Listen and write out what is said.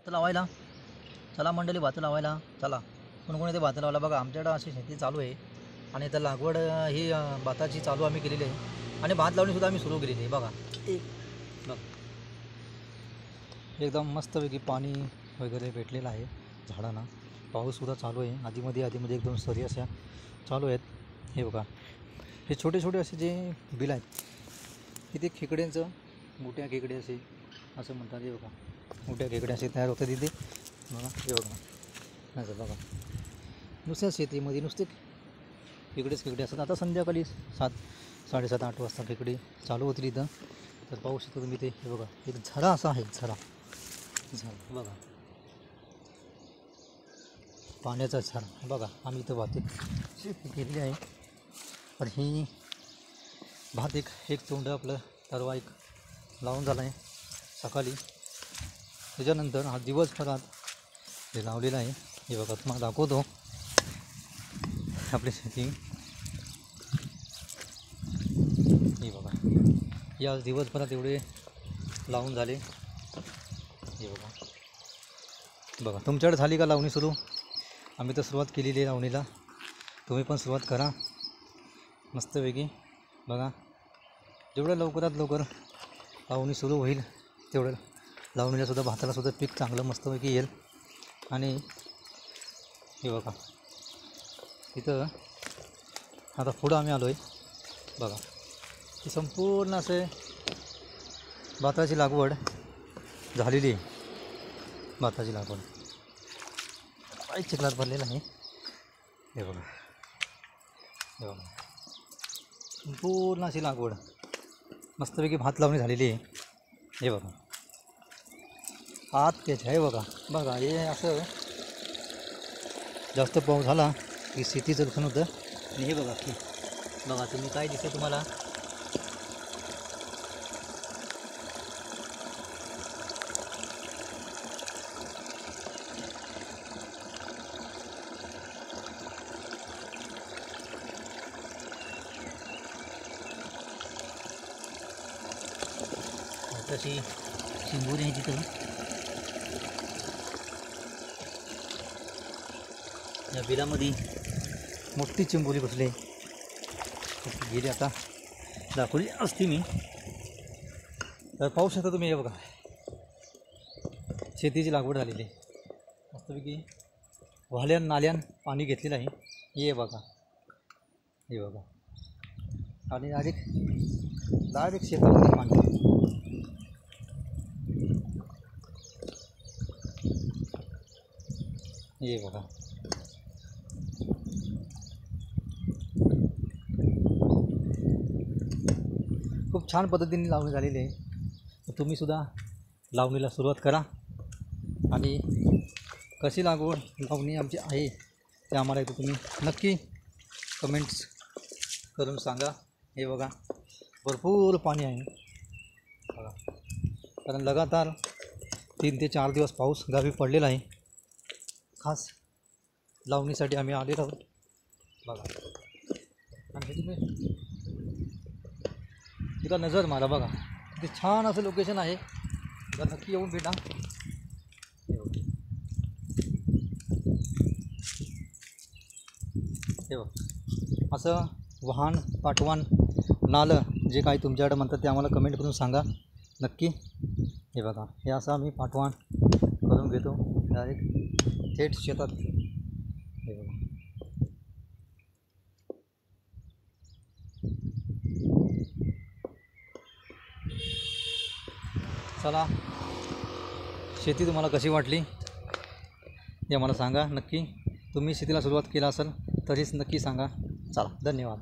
भात लावायला. चला मंडळी, भात लावायला चला. कोण इथे भात लावायला बघा. आमच्याकडं अशी शेती चालू आहे आणि तर लागवड ही भाताची चालू आम्ही केलेली आहे आणि भात लावणीसुद्धा आम्ही सुरू केलेली आहे. बघा एकदम मस्तपैकी पाणी वगैरे भेटलेलं आहे झाडांना. पाऊससुद्धा चालू आहे. आधीमध्ये एकदम सरी अशा चालू आहेत. हे बघा, हे छोटे छोटे असे जे बिल आहेत इथे खेकड्यांचं, मोठ्या खेकडे असे असं म्हणतात. हे बघा, मोठ्या खेकडे असे तयार होतात इथे. बघा हे बघा, असं बघा, नुसत्या शेतीमध्ये नुसते खेकडे असतात. आता संध्याकाळी 7, 7:30, 8 वाजता खेकडे चालू होतील इथं. तर पाहू शकता तुम्ही ते. हे बघा, एक झरा असा आहे, झरा बघा, पाण्याचा झरा. बघा आम्ही इथं भात शेती केलेली आहे. पण ही भात एक तोंड आपलं तरवा एक लावून झाला आहे सकाळी. त्याच्यानंतर हा दिवसभरात हे लावलेलं आहे. हे बघा तुम्हाला दाखवतो आपली शेती. हे बघा, या दिवसभरात एवढे लावून झाले. हे बघा, तुमच्याकडे झाली का लावणी सुरू? आम्ही तर सुरुवात केलेली आहे लावणीला. तुम्ही पण सुरुवात करा मस्तपैकी. बघा, जेवढं लवकरात लवकर लावणी सुरू होईल तेवढं लावणीलासुद्धा, भातालासुद्धा पीक चांगलं मस्तपैकी येईल. आणि हे बघा, इथं आता पुढं आम्ही आलो आहे. बघा, ही संपूर्ण असे भाताची लागवड झालेली आहे. भाताची लागवड काही चिखलात भरलेला आहे. हे बघा, हे बघा, संपूर्ण अशी लागवड मस्तपैकी भात लावणी झालेली आहे. हे बघा, आत त्याच्या आहे. बघा, हे असं जास्त पाऊस झाला की शेतीचं नुकसान होतं. आणि हे बघा की, बघा तुम्ही काय दिसतं तुम्हाला? तशी चिंबोरी आहे तिथं. या बिलामध्ये मोठी चिंबोरी बसली. गेली आता दाखवली असती मी. तर पाहू शकता तुम्ही. हे बघा, शेतीची लागवड झालेली आहे मस्तपैकी. वाहल्यान नाल्यान पाणी घेतलेलं आहे. हे बघा, हे बघा, आणि डायरेक्ट शेतामध्ये पाणी. हे बघा, खूप छान पद्धतीने लावणी झालेली आहे. तुम्हीसुद्धा लावणीला सुरुवात करा. आणि कशी लावणी आमची आहे ते आम्हाला इथं तुम्ही नक्की कमेंट्स करून सांगा. हे बघा, भरपूर पाणी आहे. बघा, कारण लगातार 3 ते 4 दिवस पाऊस गावी पडलेला आहे. खास लावणीसाठी आम्ही आलेलो आहोत. बघा, आणि तुम्ही तिथं नजर मारा. बघा, ते छान असं लोकेशन आहे. तर नक्की येऊन भेटा. हे बघ, असं वाहन, पाटवान, नालं जे काही तुमच्याकडे म्हणतात ते आम्हाला कमेंट करून सांगा नक्की. हे बघा, हे असं आम्ही पाटवान करून घेतो डायरेक्ट थेट शेतात. हे बघा, चला, शेती तुम्हाला कशी वाटली हे मला सांगा नक्की. तुम्ही शेतीला सुरुवात केला असेल तरीच नक्की सांगा. चला, धन्यवाद.